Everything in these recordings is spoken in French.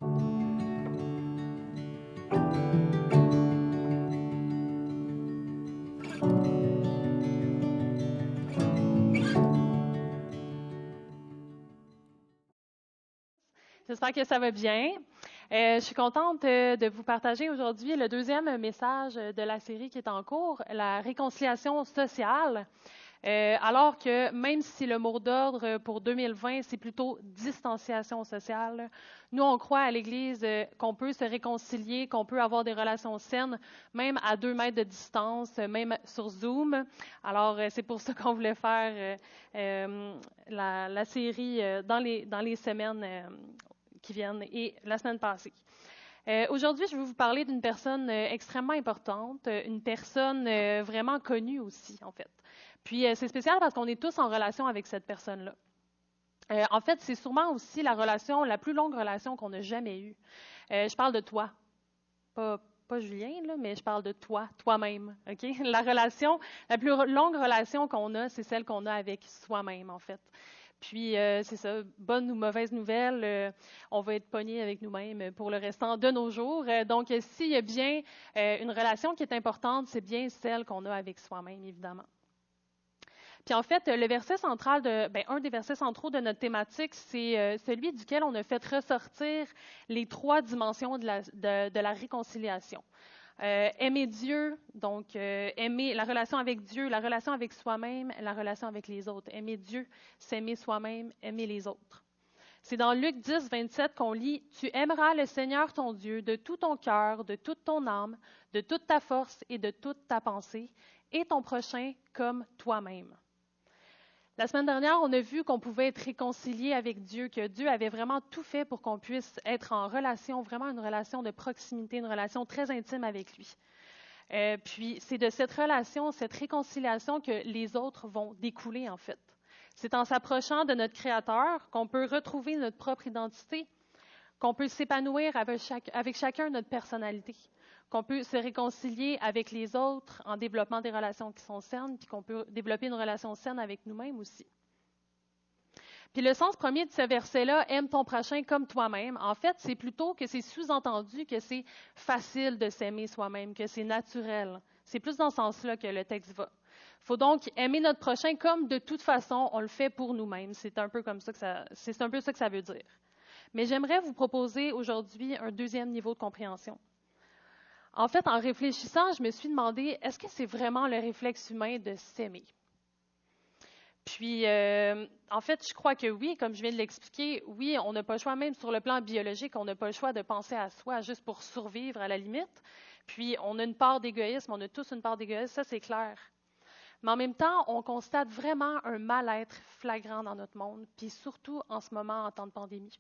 J'espère que ça va bien. Je suis contente de vous partager aujourd'hui le deuxième message de la série qui est en cours, la réconciliation sociale. Alors que même si le mot d'ordre pour 2020, c'est plutôt distanciation sociale, nous, on croit à l'Église qu'on peut se réconcilier, qu'on peut avoir des relations saines, même à 2 mètres de distance, même sur Zoom. Alors, c'est pour ça qu'on voulait faire la série dans les semaines qui viennent et la semaine passée. Aujourd'hui, je vais vous parler d'une personne extrêmement importante, une personne vraiment connue aussi, en fait. Puis, c'est spécial parce qu'on est tous en relation avec cette personne-là. En fait, c'est sûrement aussi la plus longue relation qu'on a jamais eue. Je parle de toi, pas Julien, là, mais je parle de toi, toi-même, OK? La plus longue relation qu'on a, c'est celle qu'on a avec soi-même, en fait. Puis, c'est ça, bonne ou mauvaise nouvelle, on va être pogné avec nous-mêmes pour le restant de nos jours. Donc, s'il y a bien une relation qui est importante, c'est bien celle qu'on a avec soi-même, évidemment. Puis en fait, le verset central un des versets centraux de notre thématique, c'est celui duquel on a fait ressortir les 3 dimensions de la réconciliation. Aimer Dieu, donc aimer la relation avec Dieu, la relation avec soi-même, la relation avec les autres. Aimer Dieu, s'aimer soi-même, aimer les autres. C'est dans Luc 10, 27 qu'on lit « Tu aimeras le Seigneur ton Dieu de tout ton cœur, de toute ton âme, de toute ta force et de toute ta pensée, et ton prochain comme toi-même. » La semaine dernière, on a vu qu'on pouvait être réconcilié avec Dieu, que Dieu avait vraiment tout fait pour qu'on puisse être en relation, vraiment une relation de proximité, une relation très intime avec lui. Puis c'est de cette relation, cette réconciliation que les autres vont découler en fait. C'est en s'approchant de notre Créateur qu'on peut retrouver notre propre identité, qu'on peut s'épanouir avec chacun notre personnalité, qu'on peut se réconcilier avec les autres en développant des relations qui sont saines, puis qu'on peut développer une relation saine avec nous-mêmes aussi. Puis le sens premier de ce verset-là, « Aime ton prochain comme toi-même », en fait, c'est plutôt que c'est sous-entendu que c'est facile de s'aimer soi-même, que c'est naturel. C'est plus dans ce sens-là que le texte va. Il faut donc aimer notre prochain comme de toute façon on le fait pour nous-mêmes. C'est un peu c'est un peu ça que ça veut dire. Mais j'aimerais vous proposer aujourd'hui un deuxième niveau de compréhension. En fait, en réfléchissant, je me suis demandé, est-ce que c'est vraiment le réflexe humain de s'aimer? Puis, en fait, je crois que oui, comme je viens de l'expliquer, oui, on n'a pas le choix, même sur le plan biologique, on n'a pas le choix de penser à soi juste pour survivre à la limite. Puis, on a une part d'égoïsme, on a tous une part d'égoïsme, ça c'est clair. Mais en même temps, on constate vraiment un mal-être flagrant dans notre monde, puis surtout en ce moment en temps de pandémie.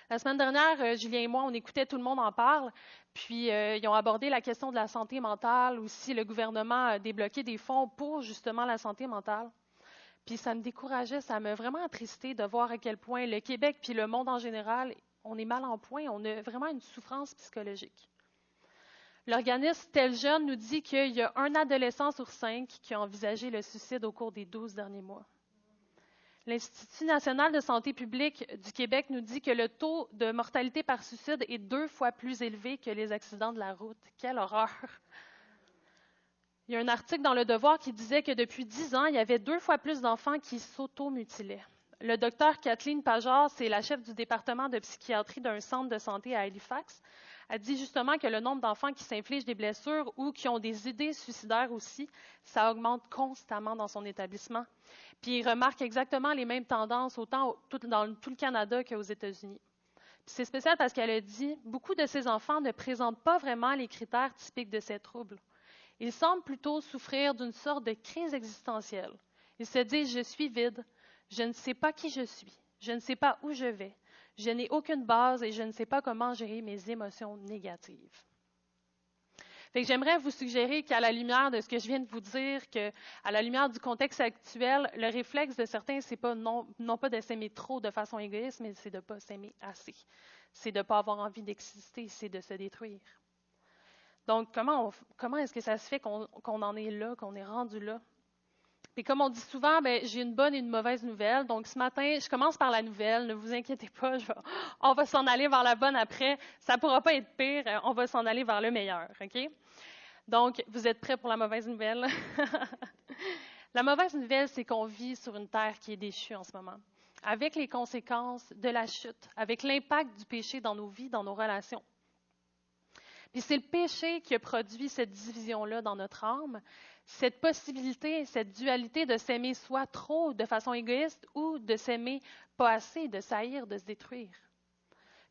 La semaine dernière, Julien et moi, on écoutait Tout le monde en parle, puis ils ont abordé la question de la santé mentale, aussi le gouvernement a débloqué des fonds pour justement la santé mentale. Puis ça me décourageait, ça m'a vraiment attristé de voir à quel point le Québec puis le monde en général, on est mal en point, on a vraiment une souffrance psychologique. L'organisme Tel Jeune nous dit qu'il y a un adolescent sur 5 qui a envisagé le suicide au cours des 12 derniers mois. L'Institut national de santé publique du Québec nous dit que le taux de mortalité par suicide est 2 fois plus élevé que les accidents de la route. Quelle horreur! Il y a un article dans Le Devoir qui disait que depuis 10 ans, il y avait 2 fois plus d'enfants qui s'automutilaient. Le docteur Kathleen Pajard, c'est la chef du département de psychiatrie d'un centre de santé à Halifax, a dit justement que le nombre d'enfants qui s'infligent des blessures ou qui ont des idées suicidaires aussi, ça augmente constamment dans son établissement. Puis il remarque exactement les mêmes tendances autant dans tout le Canada qu'aux États-Unis. Puis c'est spécial parce qu'elle a dit « Beaucoup de ces enfants ne présentent pas vraiment les critères typiques de ces troubles. Ils semblent plutôt souffrir d'une sorte de crise existentielle. Ils se disent « Je suis vide, je ne sais pas qui je suis, je ne sais pas où je vais, je n'ai aucune base et je ne sais pas comment gérer mes émotions négatives. » Fait que j'aimerais vous suggérer qu'à la lumière de ce que je viens de vous dire, qu'à la lumière du contexte actuel, le réflexe de certains, c'est pas non pas de s'aimer trop de façon égoïste, mais c'est de ne pas s'aimer assez. C'est de ne pas avoir envie d'exister, c'est de se détruire. Donc, comment est-ce que ça se fait qu'on en est là, qu'on est rendu là? Et comme on dit souvent, j'ai une bonne et une mauvaise nouvelle. Donc, ce matin, je commence par la nouvelle. Ne vous inquiétez pas, on va s'en aller vers la bonne après. Ça ne pourra pas être pire. On va s'en aller vers le meilleur, OK? Donc, vous êtes prêts pour la mauvaise nouvelle? La mauvaise nouvelle, c'est qu'on vit sur une terre qui est déchue en ce moment, avec les conséquences de la chute, avec l'impact du péché dans nos vies, dans nos relations. Puis c'est le péché qui a produit cette division-là dans notre âme, cette possibilité, cette dualité de s'aimer soit trop de façon égoïste ou de s'aimer pas assez, de s'haïr, de se détruire.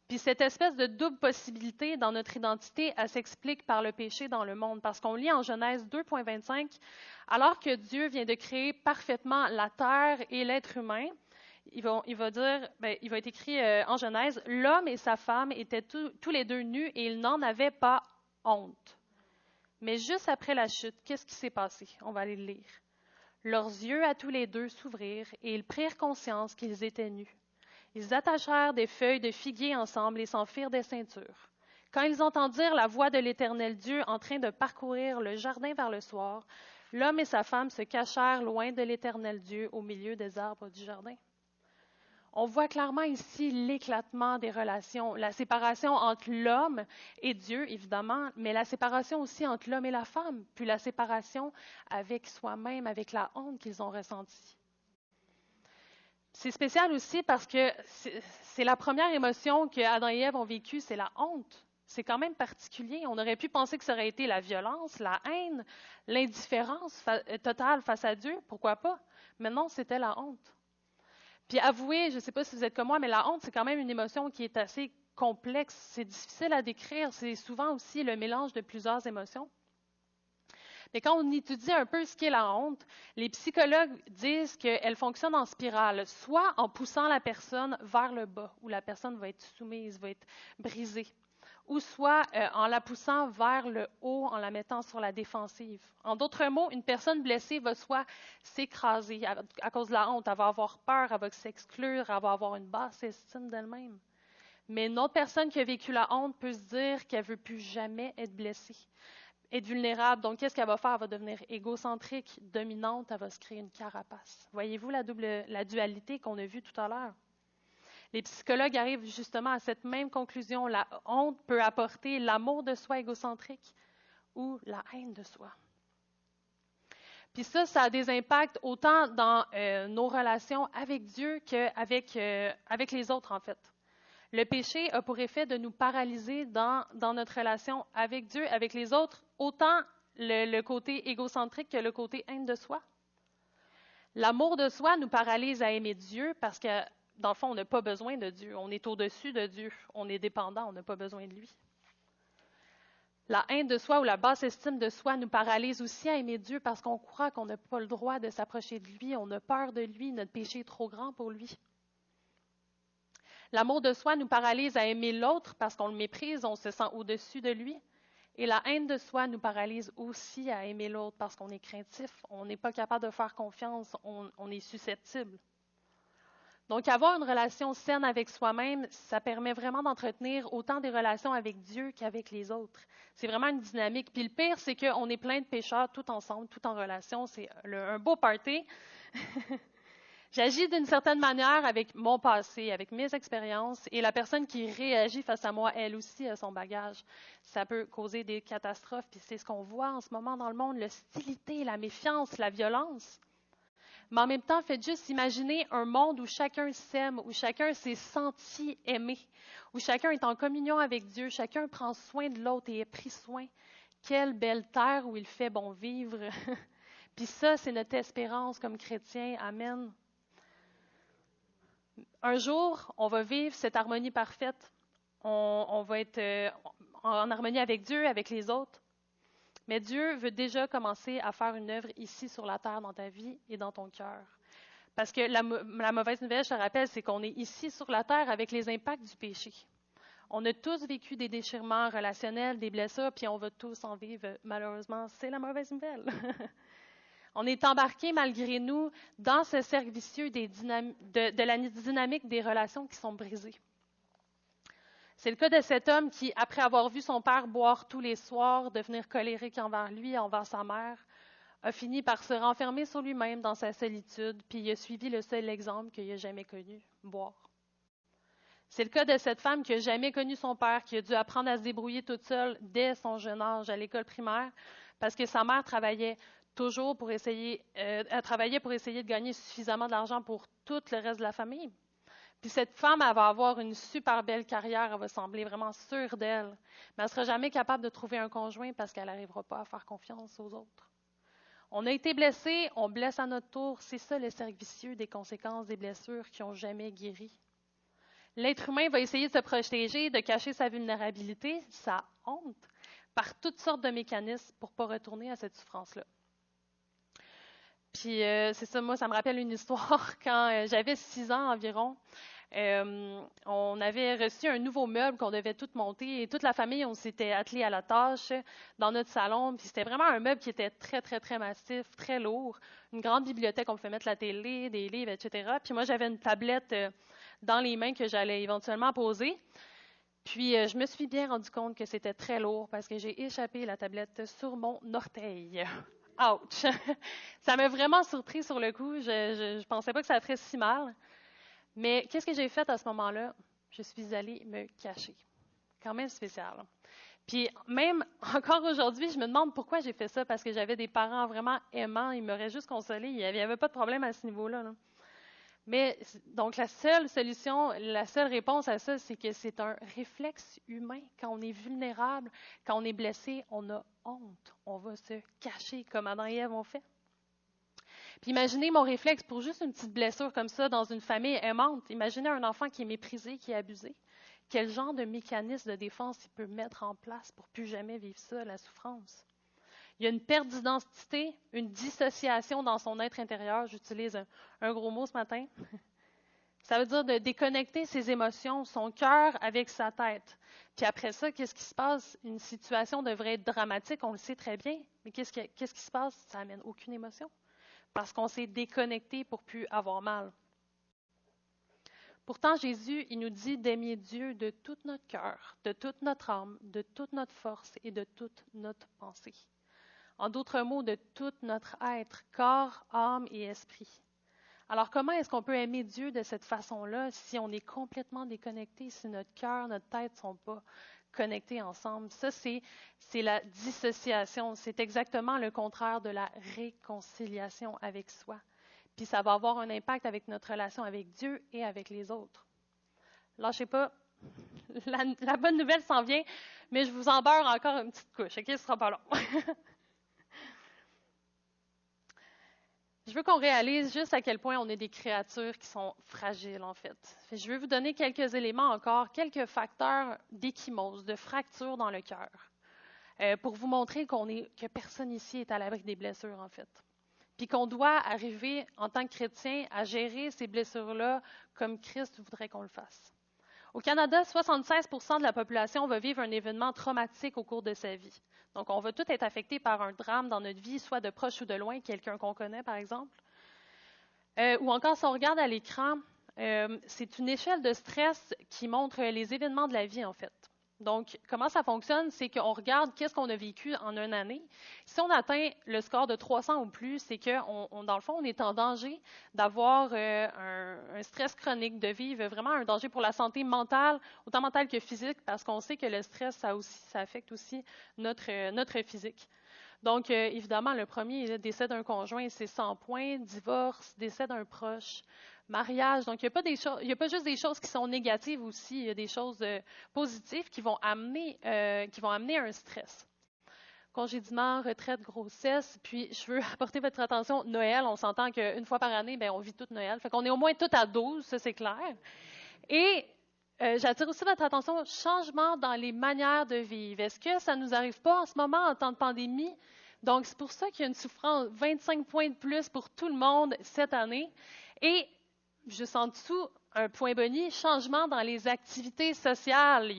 Puis cette espèce de double possibilité dans notre identité, elle s'explique par le péché dans le monde. Parce qu'on lit en Genèse 2.25, alors que Dieu vient de créer parfaitement la terre et l'être humain, il va être écrit en Genèse, l'homme et sa femme étaient tous les deux nus et ils n'en avaient pas honte. Mais juste après la chute, qu'est-ce qui s'est passé? On va aller le lire. Leurs yeux à tous les deux s'ouvrirent et ils prirent conscience qu'ils étaient nus. Ils attachèrent des feuilles de figuier ensemble et s'en firent des ceintures. Quand ils entendirent la voix de l'Éternel Dieu en train de parcourir le jardin vers le soir, l'homme et sa femme se cachèrent loin de l'Éternel Dieu au milieu des arbres du jardin. On voit clairement ici l'éclatement des relations, la séparation entre l'homme et Dieu, évidemment, mais la séparation aussi entre l'homme et la femme, puis la séparation avec soi-même, avec la honte qu'ils ont ressentie. C'est spécial aussi parce que c'est la première émotion que Adam et Ève ont vécue, c'est la honte. C'est quand même particulier. On aurait pu penser que ça aurait été la violence, la haine, l'indifférence totale face à Dieu, pourquoi pas? Mais non, c'était la honte. Puis avouez, je ne sais pas si vous êtes comme moi, mais la honte, c'est quand même une émotion qui est assez complexe. C'est difficile à décrire. C'est souvent aussi le mélange de plusieurs émotions. Mais quand on étudie un peu ce qu'est la honte, les psychologues disent qu'elle fonctionne en spirale, soit en poussant la personne vers le bas, où la personne va être soumise, va être brisée, ou soit en la poussant vers le haut, en la mettant sur la défensive. En d'autres mots, une personne blessée va soit s'écraser à cause de la honte, elle va avoir peur, elle va s'exclure, elle va avoir une basse estime d'elle-même. Mais une autre personne qui a vécu la honte peut se dire qu'elle ne veut plus jamais être blessée, être vulnérable. Donc, qu'est-ce qu'elle va faire? Elle va devenir égocentrique, dominante, elle va se créer une carapace. Voyez-vous la dualité qu'on a vue tout à l'heure? Les psychologues arrivent justement à cette même conclusion. La honte peut apporter l'amour de soi égocentrique ou la haine de soi. Puis ça a des impacts autant dans nos relations avec Dieu qu'avec avec les autres, en fait. Le péché a pour effet de nous paralyser dans notre relation avec Dieu, avec les autres, autant le côté égocentrique que le côté haine de soi. L'amour de soi nous paralyse à aimer Dieu parce que, dans le fond, on n'a pas besoin de Dieu. On est au-dessus de Dieu. On est dépendant. On n'a pas besoin de lui. La haine de soi ou la basse estime de soi nous paralyse aussi à aimer Dieu parce qu'on croit qu'on n'a pas le droit de s'approcher de lui. On a peur de lui. Notre péché est trop grand pour lui. L'amour de soi nous paralyse à aimer l'autre parce qu'on le méprise, on se sent au-dessus de lui. Et la haine de soi nous paralyse aussi à aimer l'autre parce qu'on est craintif, on n'est pas capable de faire confiance, on est susceptible. Donc, avoir une relation saine avec soi-même, ça permet vraiment d'entretenir autant des relations avec Dieu qu'avec les autres. C'est vraiment une dynamique. Puis le pire, c'est qu'on est plein de pécheurs tout ensemble, tout en relation. C'est un beau party. J'agis d'une certaine manière avec mon passé, avec mes expériences, et la personne qui réagit face à moi, elle aussi, a son bagage. Ça peut causer des catastrophes, puis c'est ce qu'on voit en ce moment dans le monde, l'hostilité, la méfiance, la violence. Mais en même temps, faites juste imaginer un monde où chacun s'aime, où chacun s'est senti aimé, où chacun est en communion avec Dieu, chacun prend soin de l'autre et est pris soin. Quelle belle terre où il fait bon vivre. Puis ça, c'est notre espérance comme chrétiens. Amen. Un jour, on va vivre cette harmonie parfaite. On va être en harmonie avec Dieu, avec les autres. Mais Dieu veut déjà commencer à faire une œuvre ici sur la terre, dans ta vie et dans ton cœur. Parce que la mauvaise nouvelle, je te rappelle, c'est qu'on est ici sur la terre avec les impacts du péché. On a tous vécu des déchirements relationnels, des blessures, puis on va tous en vivre. Malheureusement, c'est la mauvaise nouvelle. On est embarqué malgré nous dans ce cercle vicieux de la dynamique des relations qui sont brisées. C'est le cas de cet homme qui, après avoir vu son père boire tous les soirs, devenir colérique envers lui, envers sa mère, a fini par se renfermer sur lui-même dans sa solitude, puis il a suivi le seul exemple qu'il n'a jamais connu, boire. C'est le cas de cette femme qui n'a jamais connu son père, qui a dû apprendre à se débrouiller toute seule dès son jeune âge à l'école primaire, parce que sa mère travaillait toujours pour essayer, elle travaillait pour essayer de gagner suffisamment d'argent pour tout le reste de la famille. Puis cette femme, elle va avoir une super belle carrière, elle va sembler vraiment sûre d'elle, mais elle ne sera jamais capable de trouver un conjoint parce qu'elle n'arrivera pas à faire confiance aux autres. On a été blessé, on blesse à notre tour, c'est ça le cercle vicieux des conséquences des blessures qui n'ont jamais guéri. L'être humain va essayer de se protéger, de cacher sa vulnérabilité, sa honte, par toutes sortes de mécanismes pour ne pas retourner à cette souffrance-là. Puis c'est ça, moi, ça me rappelle une histoire. Quand j'avais 6 ans environ, on avait reçu un nouveau meuble qu'on devait tout monter et toute la famille, on s'était attelé à la tâche dans notre salon. Puis c'était vraiment un meuble qui était très, très, très massif, très lourd. Une grande bibliothèque, on pouvait mettre la télé, des livres, etc. Puis moi, j'avais une tablette dans les mains que j'allais éventuellement poser. Puis je me suis bien rendu compte que c'était très lourd parce que j'ai échappé la tablette sur mon orteil. Ouch! Ça m'a vraiment surpris sur le coup. Je pensais pas que ça ferait si mal. Mais qu'est-ce que j'ai fait à ce moment-là? Je suis allée me cacher. Quand même spécial. Puis même encore aujourd'hui, je me demande pourquoi j'ai fait ça, parce que j'avais des parents vraiment aimants, ils m'auraient juste consolée, il n'y avait pas de problème à ce niveau-là. Là. Mais donc la seule solution, la seule réponse à ça, c'est que c'est un réflexe humain. Quand on est vulnérable, quand on est blessé, on a honte. On va se cacher comme Adam et Ève ont fait. Puis imaginez mon réflexe pour juste une petite blessure comme ça dans une famille aimante. Imaginez un enfant qui est méprisé, qui est abusé. Quel genre de mécanisme de défense il peut mettre en place pour plus jamais vivre ça, la souffrance? Il y a une perte d'identité, une dissociation dans son être intérieur. J'utilise un gros mot ce matin. Ça veut dire de déconnecter ses émotions, son cœur avec sa tête. Puis après ça, qu'est-ce qui se passe? Une situation devrait être dramatique, on le sait très bien. Mais qu'est-ce qui se passe? Ça n'amène aucune émotion. Parce qu'on s'est déconnecté pour plus avoir mal. Pourtant, Jésus, il nous dit d'aimer Dieu de tout notre cœur, de toute notre âme, de toute notre force et de toute notre pensée. En d'autres mots, de tout notre être, corps, âme et esprit. Alors, comment est-ce qu'on peut aimer Dieu de cette façon-là si on est complètement déconnecté, si notre cœur, notre tête ne sont pas connectés ensemble? Ça, c'est la dissociation. C'est exactement le contraire de la réconciliation avec soi. Puis ça va avoir un impact avec notre relation avec Dieu et avec les autres. Lâchez pas, la bonne nouvelle s'en vient, mais je vous en beurre encore une petite couche, OK? Ce sera pas long. Je veux qu'on réalise juste à quel point on est des créatures qui sont fragiles, en fait. Je veux vous donner quelques éléments encore, quelques facteurs d'échymose, de fracture dans le cœur, pour vous montrer que personne ici est à l'abri des blessures, en fait. Puis qu'on doit arriver, en tant que chrétien, à gérer ces blessures-là comme Christ voudrait qu'on le fasse. Au Canada, 76% de la population va vivre un événement traumatique au cours de sa vie. Donc, on va tous être affectés par un drame dans notre vie, soit de proche ou de loin, quelqu'un qu'on connaît, par exemple. Ou encore, si on regarde à l'écran, c'est une échelle de stress qui montre les événements de la vie, en fait. Donc, comment ça fonctionne? C'est qu'on regarde qu'est-ce qu'on a vécu en une année. Si on atteint le score de 300 ou plus, c'est que, dans le fond, on est en danger d'avoir un stress chronique, de vivre vraiment un danger pour la santé mentale, autant mentale que physique, parce qu'on sait que le stress, ça affecte aussi notre physique. Donc, évidemment, le premier, décès d'un conjoint, c'est 100 points. Divorce, décès d'un proche. Mariage. Donc, il n'y a pas juste des choses qui sont négatives aussi, il y a des choses positives qui vont amener un stress. Congédiement, retraite, grossesse. Puis, je veux apporter votre attention, Noël, on s'entend qu'une fois par année, on vit toute Noël. Fait qu'on est au moins tout à 12, ça c'est clair. Et j'attire aussi votre attention, changement dans les manières de vivre. Est-ce que ça ne nous arrive pas en ce moment en temps de pandémie? Donc, c'est pour ça qu'il y a une souffrance, 25 points de plus pour tout le monde cette année. Et juste en dessous, un point boni, changement dans les activités sociales.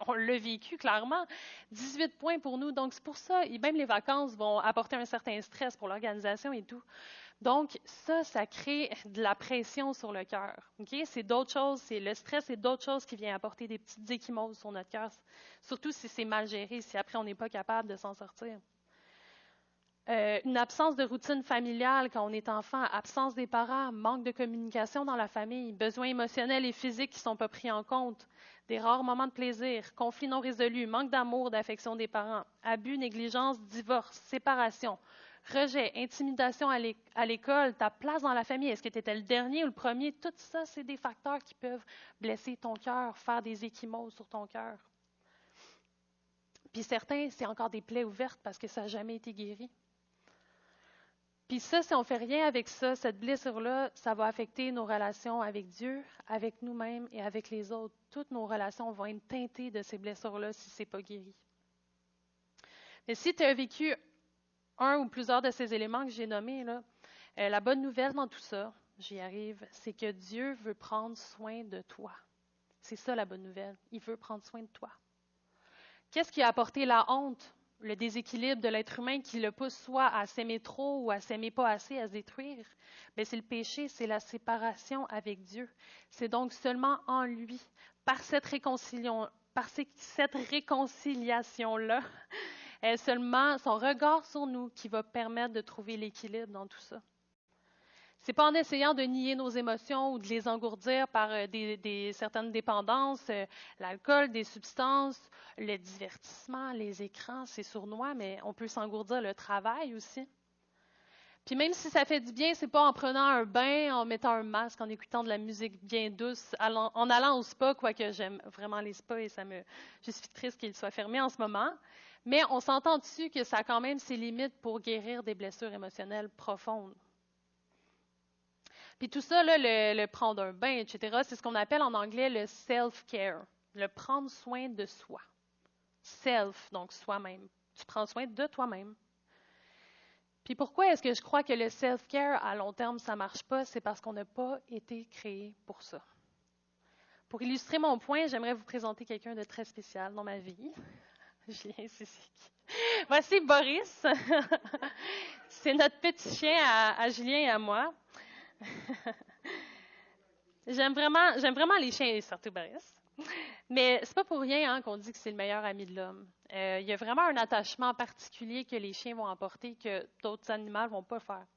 On l'a vécu clairement. 18 points pour nous. Donc, c'est pour ça, et même les vacances vont apporter un certain stress pour l'organisation et tout. Donc, ça crée de la pression sur le cœur. Okay? C'est d'autres choses, le stress, c'est d'autres choses qui viennent apporter des petites échymoses sur notre cœur, surtout si c'est mal géré, si après on n'est pas capable de s'en sortir. une absence de routine familiale quand on est enfant, absence des parents, manque de communication dans la famille, besoins émotionnels et physiques qui ne sont pas pris en compte, des rares moments de plaisir, conflits non résolus, manque d'amour, d'affection des parents, abus, négligence, divorce, séparation, rejet, intimidation à l'école, ta place dans la famille, est-ce que tu étais le dernier ou le premier? Tout ça, c'est des facteurs qui peuvent blesser ton cœur, faire des ecchymoses sur ton cœur. Puis certains, c'est encore des plaies ouvertes parce que ça n'a jamais été guéri. Puis ça, si on ne fait rien avec ça, cette blessure-là, ça va affecter nos relations avec Dieu, avec nous-mêmes et avec les autres. Toutes nos relations vont être teintées de ces blessures-là si ce n'est pas guéri. Mais si tu as vécu un ou plusieurs de ces éléments que j'ai nommés, là, la bonne nouvelle dans tout ça, j'y arrive, c'est que Dieu veut prendre soin de toi. C'est ça la bonne nouvelle. Il veut prendre soin de toi. Qu'est-ce qui a apporté la honte? Le déséquilibre de l'être humain qui le pousse soit à s'aimer trop ou à s'aimer pas assez, à se détruire, bien, c'est le péché, c'est la séparation avec Dieu. C'est donc seulement en lui, par cette réconciliation-là, seulement son regard sur nous qui va permettre de trouver l'équilibre dans tout ça. C'est pas en essayant de nier nos émotions ou de les engourdir par certaines dépendances, l'alcool, des substances, le divertissement, les écrans, c'est sournois, mais on peut s'engourdir le travail aussi. Puis même si ça fait du bien, c'est pas en prenant un bain, en mettant un masque, en écoutant de la musique bien douce, en allant au spa, quoique j'aime vraiment les spas et je suis triste qu'ils soient fermés en ce moment. Mais on s'entend dessus que ça a quand même ses limites pour guérir des blessures émotionnelles profondes. Puis tout ça, là, le prendre un bain, etc., c'est ce qu'on appelle en anglais le self-care, le prendre soin de soi. Self, donc soi-même. Tu prends soin de toi-même. Puis pourquoi est-ce que je crois que le self-care, à long terme, ça ne marche pas? C'est parce qu'on n'a pas été créé pour ça. Pour illustrer mon point, j'aimerais vous présenter quelqu'un de très spécial dans ma vie. Julien Sissi. Voici Boris. C'est notre petit chien à Julien et à moi. J'aime vraiment les chiens et surtout Boris. Mais c'est pas pour rien qu'on dit que c'est le meilleur ami de l'homme. Il y a vraiment un attachement particulier que les chiens vont apporter que d'autres animaux ne vont pas faire.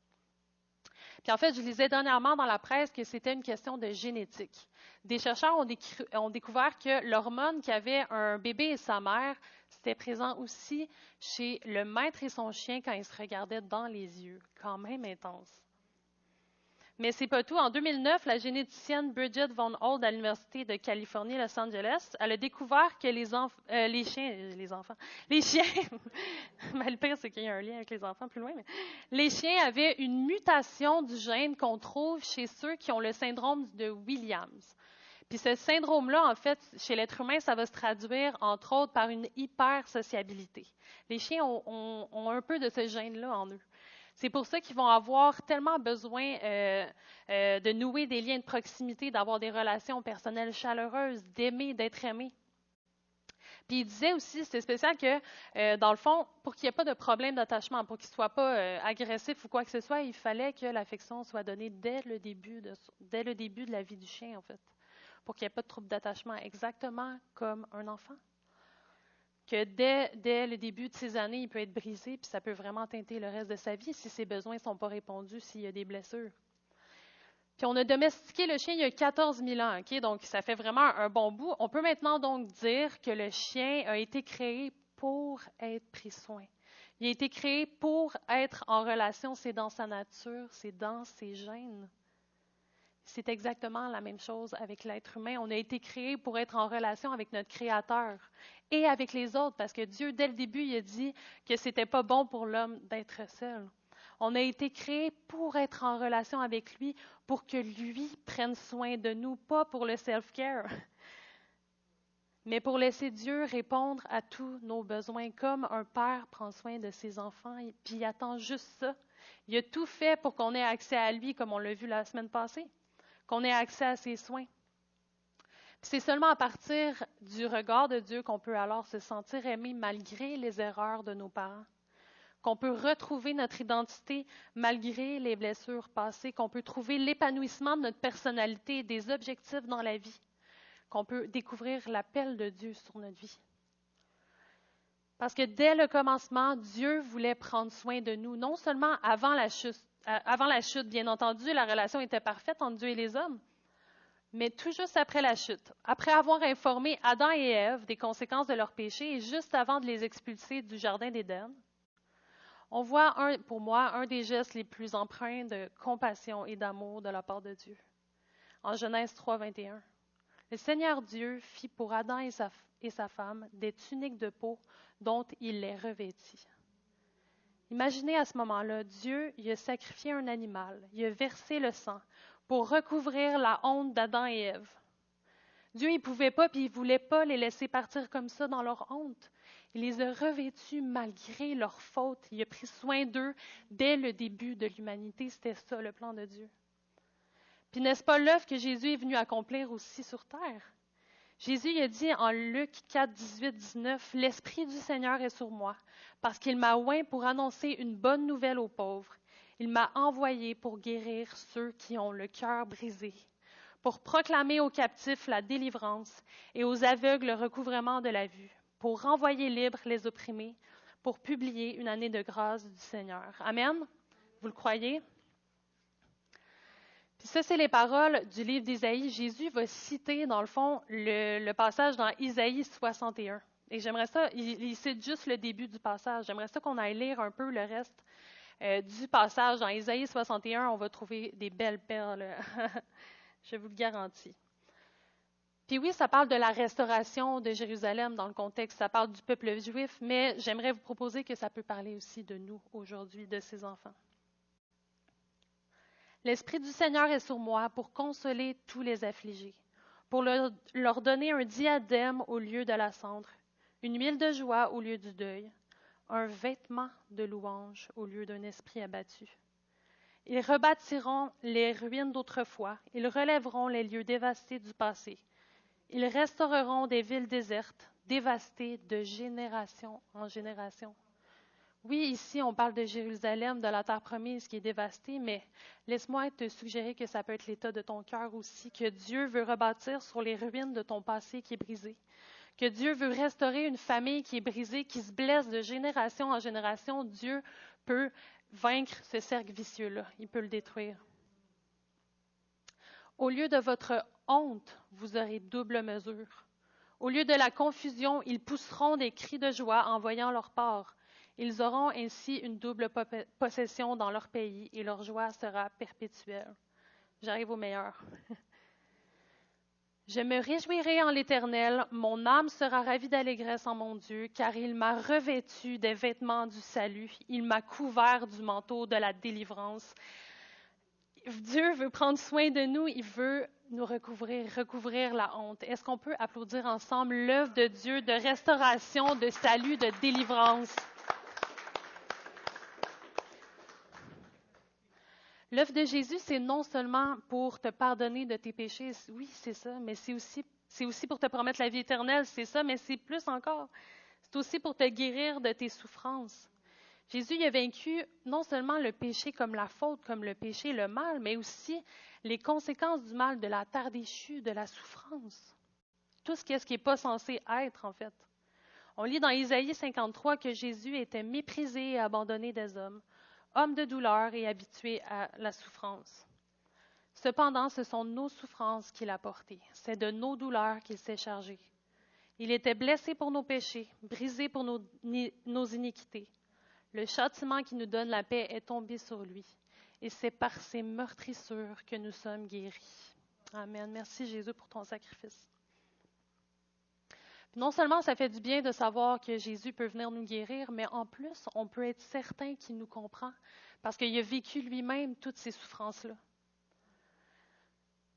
Puis en fait, je lisais dernièrement dans la presse que c'était une question de génétique. Des chercheurs ont découvert que l'hormone qu'avait un bébé et sa mère, c'était présent aussi chez le maître et son chien quand ils se regardaient dans les yeux. Quand même intense. Mais c'est pas tout. En 2009, la généticienne Bridget Von Hold à l'Université de Californie, Los Angeles, elle a découvert que les chiens, mais le pire, c'est qu'il y a un lien avec les enfants plus loin, mais les chiens avaient une mutation du gène qu'on trouve chez ceux qui ont le syndrome de Williams. Puis ce syndrome-là, en fait, chez l'être humain, ça va se traduire, entre autres, par une hypersociabilité. Les chiens ont un peu de ce gène-là en eux. C'est pour ça qu'ils vont avoir tellement besoin de nouer des liens de proximité, d'avoir des relations personnelles chaleureuses, d'aimer, d'être aimé. Puis il disait aussi, c'est spécial que, dans le fond, pour qu'il n'y ait pas de problème d'attachement, pour qu'il ne soit pas agressif ou quoi que ce soit, il fallait que l'affection soit donnée dès le début de la vie du chien, en fait, pour qu'il n'y ait pas de trouble d'attachement, exactement comme un enfant. Que dès le début de ses années, il peut être brisé, puis ça peut vraiment teinter le reste de sa vie si ses besoins ne sont pas répondus, s'il y a des blessures. Puis on a domestiqué le chien il y a 14 000 ans, OK? Donc ça fait vraiment un bon bout. On peut maintenant donc dire que le chien a été créé pour être pris soin. Il a été créé pour être en relation, c'est dans sa nature, c'est dans ses gènes. C'est exactement la même chose avec l'être humain. On a été créé pour être en relation avec notre Créateur et avec les autres, parce que Dieu, dès le début, il a dit que c'était pas bon pour l'homme d'être seul. On a été créé pour être en relation avec lui, pour que lui prenne soin de nous, pas pour le self-care, mais pour laisser Dieu répondre à tous nos besoins, comme un père prend soin de ses enfants, puis il attend juste ça. Il a tout fait pour qu'on ait accès à lui, comme on l'a vu la semaine passée, qu'on ait accès à ses soins. Puis c'est seulement à partir du regard de Dieu qu'on peut alors se sentir aimé malgré les erreurs de nos parents, qu'on peut retrouver notre identité malgré les blessures passées, qu'on peut trouver l'épanouissement de notre personnalité et des objectifs dans la vie, qu'on peut découvrir l'appel de Dieu sur notre vie. Parce que dès le commencement, Dieu voulait prendre soin de nous, non seulement avant la chute, bien entendu, la relation était parfaite entre Dieu et les hommes, mais tout juste après la chute, après avoir informé Adam et Ève des conséquences de leur péché et juste avant de les expulser du Jardin d'Éden, on voit, pour moi, un des gestes les plus empreints de compassion et d'amour de la part de Dieu. En Genèse 3, 21, le Seigneur Dieu fit pour Adam et sa femme des tuniques de peau dont il les revêtit. Imaginez à ce moment-là, Dieu il a sacrifié un animal, il a versé le sang pour recouvrir la honte d'Adam et Ève. Dieu, il ne pouvait pas, puis il ne voulait pas les laisser partir comme ça dans leur honte. Il les a revêtus malgré leur faute. Il a pris soin d'eux dès le début de l'humanité. C'était ça, le plan de Dieu. Puis n'est-ce pas l'œuvre que Jésus est venu accomplir aussi sur terre? Jésus il a dit en Luc 4, 18, 19, « L'Esprit du Seigneur est sur moi, parce qu'il m'a oint pour annoncer une bonne nouvelle aux pauvres. Il m'a envoyé pour guérir ceux qui ont le cœur brisé, pour proclamer aux captifs la délivrance et aux aveugles le recouvrement de la vue, pour renvoyer libres les opprimés, pour publier une année de grâce du Seigneur. » Amen? Vous le croyez? Puis ça, c'est les paroles du livre d'Isaïe. Jésus va citer, dans le fond, le passage dans Isaïe 61. Et j'aimerais ça, il cite juste le début du passage. J'aimerais ça qu'on aille lire un peu le reste du passage. Dans Isaïe 61, on va trouver des belles perles. Je vous le garantis. Puis oui, ça parle de la restauration de Jérusalem dans le contexte. Ça parle du peuple juif, mais j'aimerais vous proposer que ça peut parler aussi de nous aujourd'hui, de ses enfants. L'Esprit du Seigneur est sur moi pour consoler tous les affligés, pour leur donner un diadème au lieu de la cendre, une huile de joie au lieu du deuil, un vêtement de louange au lieu d'un esprit abattu. Ils rebâtiront les ruines d'autrefois, ils relèveront les lieux dévastés du passé. Ils restaureront des villes désertes, dévastées de génération en génération. Oui, ici, on parle de Jérusalem, de la terre promise qui est dévastée, mais laisse-moi te suggérer que ça peut être l'état de ton cœur aussi, que Dieu veut rebâtir sur les ruines de ton passé qui est brisé, que Dieu veut restaurer une famille qui est brisée, qui se blesse de génération en génération. Dieu peut vaincre ce cercle vicieux-là, il peut le détruire. Au lieu de votre honte, vous aurez double mesure. Au lieu de la confusion, ils pousseront des cris de joie en voyant leur part. Ils auront ainsi une double possession dans leur pays et leur joie sera perpétuelle. J'arrive au meilleur. Je me réjouirai en l'Éternel, mon âme sera ravie d'allégresse en mon Dieu, car il m'a revêtu des vêtements du salut, il m'a couvert du manteau de la délivrance. Dieu veut prendre soin de nous, il veut nous recouvrir la honte. Est-ce qu'on peut applaudir ensemble l'œuvre de Dieu de restauration, de salut, de délivrance? L'œuvre de Jésus, c'est non seulement pour te pardonner de tes péchés, oui, c'est ça, mais c'est aussi pour te promettre la vie éternelle, c'est ça, mais c'est plus encore. C'est aussi pour te guérir de tes souffrances. Jésus il a vaincu non seulement le péché comme la faute, comme le péché, le mal, mais aussi les conséquences du mal, de la terre déchue, de la souffrance. Tout ce qui n'est pas censé être, en fait. On lit dans Isaïe 53 que Jésus était méprisé et abandonné des hommes, homme de douleur et habitué à la souffrance. Cependant, ce sont nos souffrances qu'il a portées. C'est de nos douleurs qu'il s'est chargé. Il était blessé pour nos péchés, brisé pour nos iniquités. Le châtiment qui nous donne la paix est tombé sur lui. Et c'est par ses meurtrissures que nous sommes guéris. Amen. Merci Jésus pour ton sacrifice. Non seulement ça fait du bien de savoir que Jésus peut venir nous guérir, mais en plus, on peut être certain qu'il nous comprend parce qu'il a vécu lui-même toutes ces souffrances-là.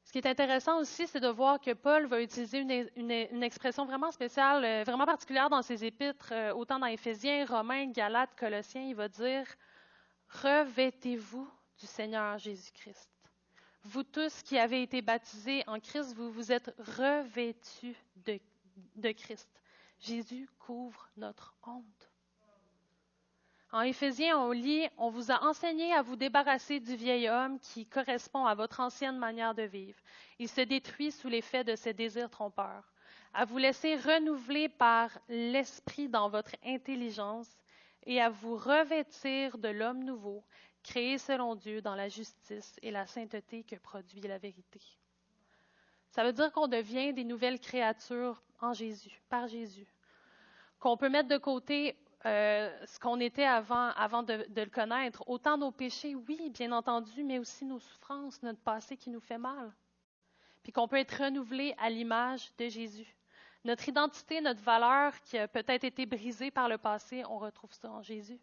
Ce qui est intéressant aussi, c'est de voir que Paul va utiliser une expression vraiment spéciale, vraiment particulière dans ses épîtres, autant dans Éphésiens, Romains, Galates, Colossiens. Il va dire « Revêtez-vous du Seigneur Jésus-Christ. Vous tous qui avez été baptisés en Christ, vous vous êtes revêtus de Christ. » Jésus couvre notre honte. En Éphésiens, on lit « On vous a enseigné à vous débarrasser du vieil homme qui correspond à votre ancienne manière de vivre. Il se détruit sous l'effet de ses désirs trompeurs. à vous laisser renouveler par l'Esprit dans votre intelligence et à vous revêtir de l'homme nouveau, créé selon Dieu dans la justice et la sainteté que produit la vérité. Ça veut dire qu'on devient des nouvelles créatures en Jésus, par Jésus. Qu'on peut mettre de côté ce qu'on était avant de le connaître. Autant nos péchés, oui, bien entendu, mais aussi nos souffrances, notre passé qui nous fait mal. Puis qu'on peut être renouvelé à l'image de Jésus. Notre identité, notre valeur qui a peut-être été brisée par le passé, on retrouve ça en Jésus.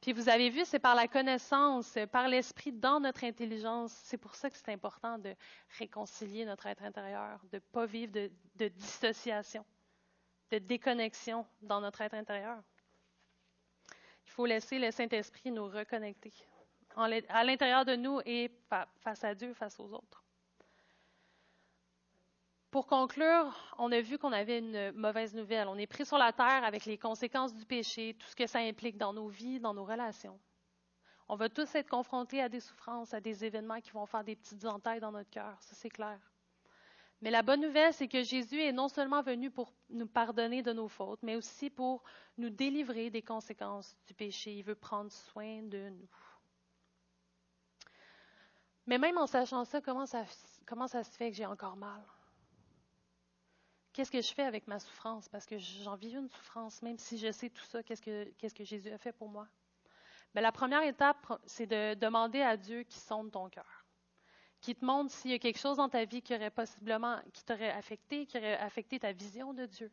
Puis vous avez vu, c'est par la connaissance, par l'Esprit dans notre intelligence. C'est pour ça que c'est important de réconcilier notre être intérieur, de ne pas vivre de dissociation, de déconnexion dans notre être intérieur. Il faut laisser le Saint-Esprit nous reconnecter à l'intérieur de nous et face à Dieu, face aux autres. Pour conclure, on a vu qu'on avait une mauvaise nouvelle. On est pris sur la terre avec les conséquences du péché, tout ce que ça implique dans nos vies, dans nos relations. On va tous être confrontés à des souffrances, à des événements qui vont faire des petites entailles dans notre cœur, ça c'est clair. Mais la bonne nouvelle, c'est que Jésus est non seulement venu pour nous pardonner de nos fautes, mais aussi pour nous délivrer des conséquences du péché. Il veut prendre soin de nous. Mais même en sachant ça, comment ça se fait que j'ai encore mal? Qu'est-ce que je fais avec ma souffrance? Parce que j'en vis une souffrance, même si je sais tout ça, qu'est-ce que Jésus a fait pour moi? Bien, la première étape, c'est de demander à Dieu qui sonde ton cœur, qui te montre s'il y a quelque chose dans ta vie qui t'aurait affecté ta vision de Dieu,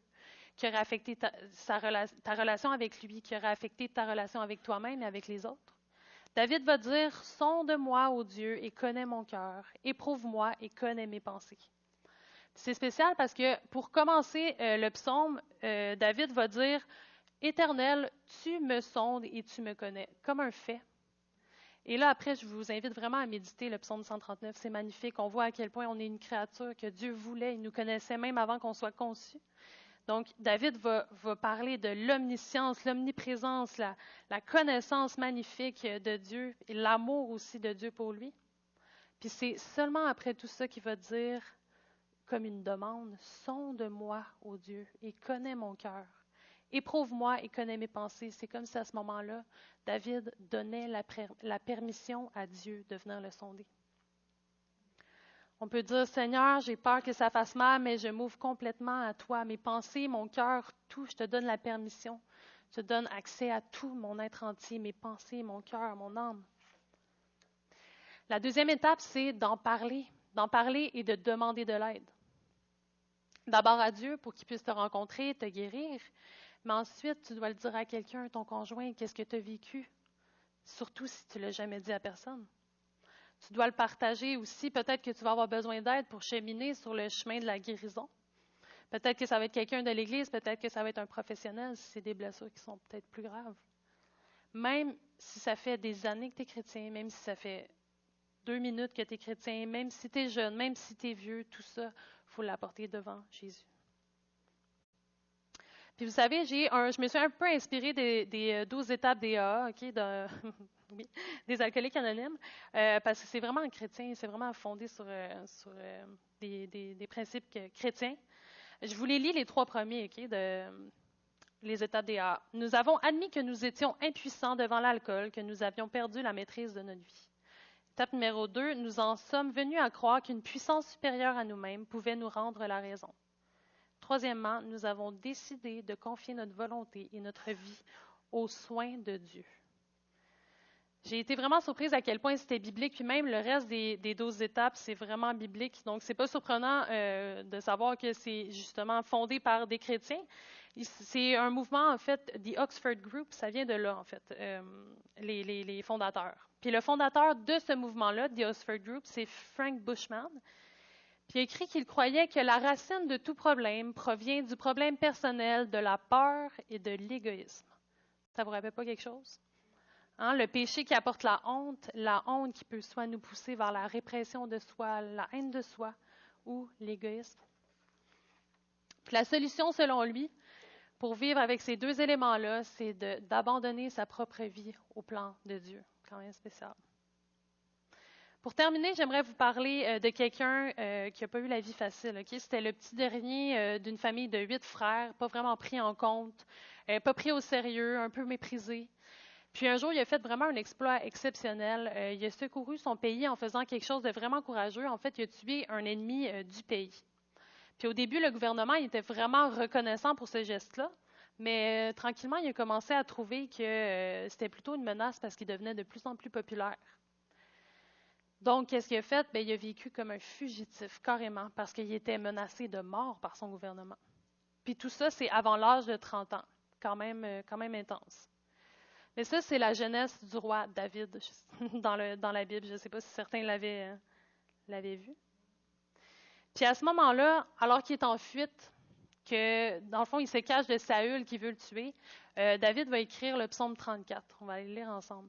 qui aurait affecté ta relation avec lui, qui aurait affecté ta relation avec toi-même et avec les autres. David va dire, « Sonde-moi, ô Dieu, et connais mon cœur, éprouve-moi et connais mes pensées. » C'est spécial parce que pour commencer le psaume, David va dire « Éternel, tu me sondes et tu me connais », comme un fait. Et là, après, je vous invite vraiment à méditer le psaume 139. C'est magnifique. On voit à quel point on est une créature que Dieu voulait. Il nous connaissait même avant qu'on soit conçu. Donc, David va parler de l'omniscience, l'omniprésence, la connaissance magnifique de Dieu et l'amour aussi de Dieu pour lui. Puis c'est seulement après tout ça qu'il va dire comme une demande, « Sonde-moi, ô Dieu, et connais mon cœur. Éprouve-moi et connais mes pensées. » C'est comme si à ce moment-là, David donnait la permission à Dieu de venir le sonder. On peut dire, « Seigneur, j'ai peur que ça fasse mal, mais je m'ouvre complètement à toi. Mes pensées, mon cœur, tout, je te donne la permission. Je te donne accès à tout mon être entier, mes pensées, mon cœur, mon âme. » La deuxième étape, c'est d'en parler et de demander de l'aide. D'abord à Dieu pour qu'il puisse te rencontrer, te guérir, mais ensuite, tu dois le dire à quelqu'un, ton conjoint, qu'est-ce que tu as vécu, surtout si tu ne l'as jamais dit à personne. Tu dois le partager aussi, peut-être que tu vas avoir besoin d'aide pour cheminer sur le chemin de la guérison. Peut-être que ça va être quelqu'un de l'Église, peut-être que ça va être un professionnel si c'est des blessures qui sont peut-être plus graves. Même si ça fait des années que tu es chrétien, même si ça fait 2 minutes que tu es chrétien, même si tu es jeune, même si tu es vieux, tout ça, il faut l'apporter devant Jésus. Puis vous savez, je me suis un peu inspirée des 12 étapes des AA, oui, des alcooliques anonymes, parce que c'est vraiment chrétien, c'est vraiment fondé sur des principes chrétiens. Je vous les lis les 3 premiers, les étapes des AA. Nous avons admis que nous étions impuissants devant l'alcool, que nous avions perdu la maîtrise de notre vie. Étape numéro 2, nous en sommes venus à croire qu'une puissance supérieure à nous-mêmes pouvait nous rendre la raison. Troisièmement, nous avons décidé de confier notre volonté et notre vie aux soins de Dieu. J'ai été vraiment surprise à quel point c'était biblique, puis même le reste des 12 étapes, c'est vraiment biblique. Donc, c'est pas surprenant de savoir que c'est justement fondé par des chrétiens. C'est un mouvement, en fait, The Oxford Group, ça vient de là, en fait, les fondateurs. Puis le fondateur de ce mouvement-là, The Oxford Group, c'est Frank Bushman. Puis il a écrit qu'il croyait que la racine de tout problème provient du problème personnel, de la peur et de l'égoïsme. Ça vous rappelle pas quelque chose? Hein, le péché qui apporte la honte qui peut soit nous pousser vers la répression de soi, la haine de soi ou l'égoïsme. Puis la solution, selon lui, pour vivre avec ces 2 éléments-là, c'est d'abandonner sa propre vie au plan de Dieu. Quand même spécial. Pour terminer, j'aimerais vous parler de quelqu'un qui n'a pas eu la vie facile. Okay? C'était le petit dernier d'une famille de 8 frères, pas vraiment pris en compte, pas pris au sérieux, un peu méprisé. Puis un jour, il a fait vraiment un exploit exceptionnel. Il a secouru son pays en faisant quelque chose de vraiment courageux. En fait, il a tué un ennemi du pays. Puis au début, le gouvernement il était vraiment reconnaissant pour ce geste-là, mais tranquillement, il a commencé à trouver que c'était plutôt une menace parce qu'il devenait de plus en plus populaire. Donc, qu'est-ce qu'il a fait? Bien, il a vécu comme un fugitif, carrément, parce qu'il était menacé de mort par son gouvernement. Puis tout ça, c'est avant l'âge de 30 ans, quand même intense. Mais ça, c'est la jeunesse du roi David dans la Bible. Je ne sais pas si certains l'avaient vu. Puis à ce moment-là, alors qu'il est en fuite, que dans le fond, il se cache de Saül qui veut le tuer, David va écrire le psaume 34. On va aller le lire ensemble.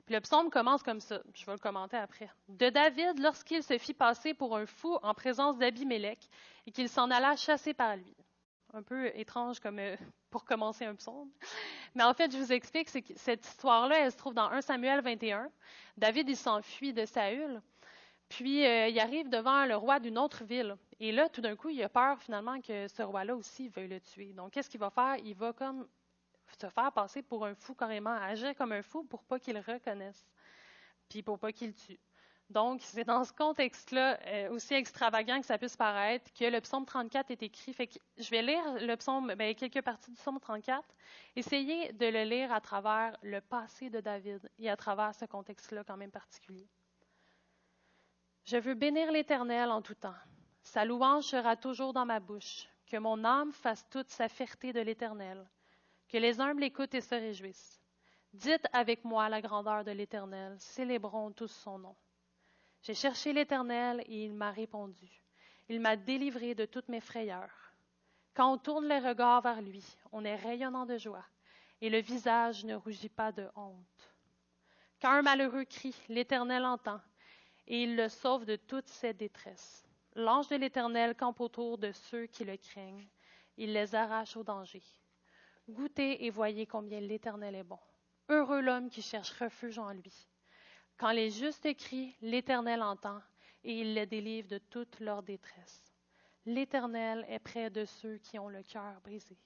Puis le psaume commence comme ça. Je vais le commenter après. De David, lorsqu'il se fit passer pour un fou en présence d'Abimélec et qu'il s'en alla chasser par lui. Un peu étrange comme pour commencer un psaume. Mais en fait, je vous explique, c'est que cette histoire-là, elle se trouve dans 1 Samuel 21. David, il s'enfuit de Saül. Puis, il arrive devant le roi d'une autre ville. Et là, tout d'un coup, il a peur finalement que ce roi-là aussi veuille le tuer. Donc, qu'est-ce qu'il va faire? Il va comme se faire passer pour un fou carrément, agir comme un fou pour pas qu'il le reconnaisse, puis pour pas qu'il le tue. Donc, c'est dans ce contexte-là, aussi extravagant que ça puisse paraître, que le psaume 34 est écrit. Fait que je vais lire le psaume, quelques parties du psaume 34. Essayez de le lire à travers le passé de David et à travers ce contexte-là quand même particulier. Je veux bénir l'Éternel en tout temps. Sa louange sera toujours dans ma bouche. Que mon âme fasse toute sa fierté de l'Éternel. Que les humbles l'écoutent et se réjouissent. Dites avec moi la grandeur de l'Éternel. Célébrons tous son nom. J'ai cherché l'Éternel et il m'a répondu. Il m'a délivré de toutes mes frayeurs. Quand on tourne les regards vers lui, on est rayonnant de joie et le visage ne rougit pas de honte. Quand un malheureux crie, l'Éternel entend et il le sauve de toutes ses détresses. L'ange de l'Éternel campe autour de ceux qui le craignent. Il les arrache au danger. Goûtez et voyez combien l'Éternel est bon. Heureux l'homme qui cherche refuge en lui. Quand les justes crient, l'Éternel entend et il les délivre de toute leur détresse. L'Éternel est près de ceux qui ont le cœur brisé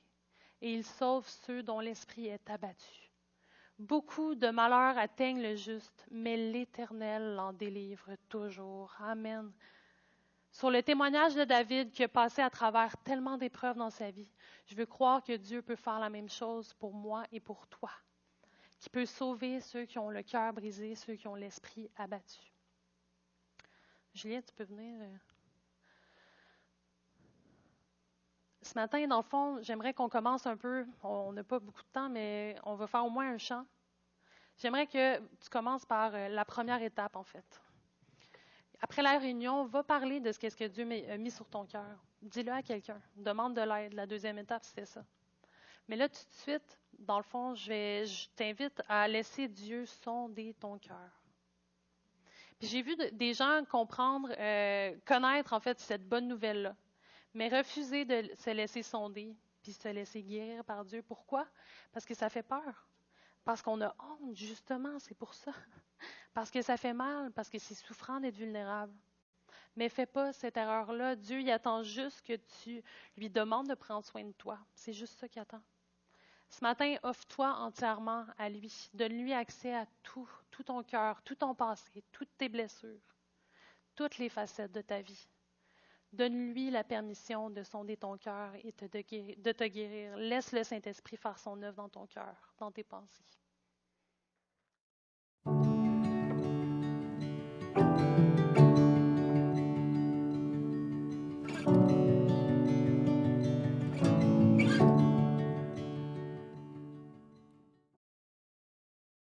et il sauve ceux dont l'esprit est abattu. Beaucoup de malheurs atteignent le juste, mais l'Éternel l'en délivre toujours. Amen. Sur le témoignage de David qui a passé à travers tellement d'épreuves dans sa vie, je veux croire que Dieu peut faire la même chose pour moi et pour toi, qui peut sauver ceux qui ont le cœur brisé, ceux qui ont l'esprit abattu. Juliette, tu peux venir. Ce matin, dans le fond, j'aimerais qu'on commence un peu, on n'a pas beaucoup de temps, mais on va faire au moins un chant. J'aimerais que tu commences par la première étape, en fait. Après la réunion, va parler de ce que Dieu a mis sur ton cœur. Dis-le à quelqu'un. Demande de l'aide. La deuxième étape, c'était ça. Mais là, tout de suite, dans le fond, je t'invite à laisser Dieu sonder ton cœur. Puis j'ai vu des gens comprendre, connaître en fait cette bonne nouvelle-là, mais refuser de se laisser sonder puis se laisser guérir par Dieu. Pourquoi? Parce que ça fait peur. Parce qu'on a honte, justement, c'est pour ça. Parce que ça fait mal, parce que c'est souffrant d'être vulnérable. Mais fais pas cette erreur-là. Dieu, il attend juste que tu lui demandes de prendre soin de toi. C'est juste ça qu'il attend. Ce matin, offre-toi entièrement à lui. Donne-lui accès à tout ton cœur, tout ton passé, toutes tes blessures, toutes les facettes de ta vie. Donne-lui la permission de sonder ton cœur et de te guérir. Laisse le Saint-Esprit faire son œuvre dans ton cœur, dans tes pensées.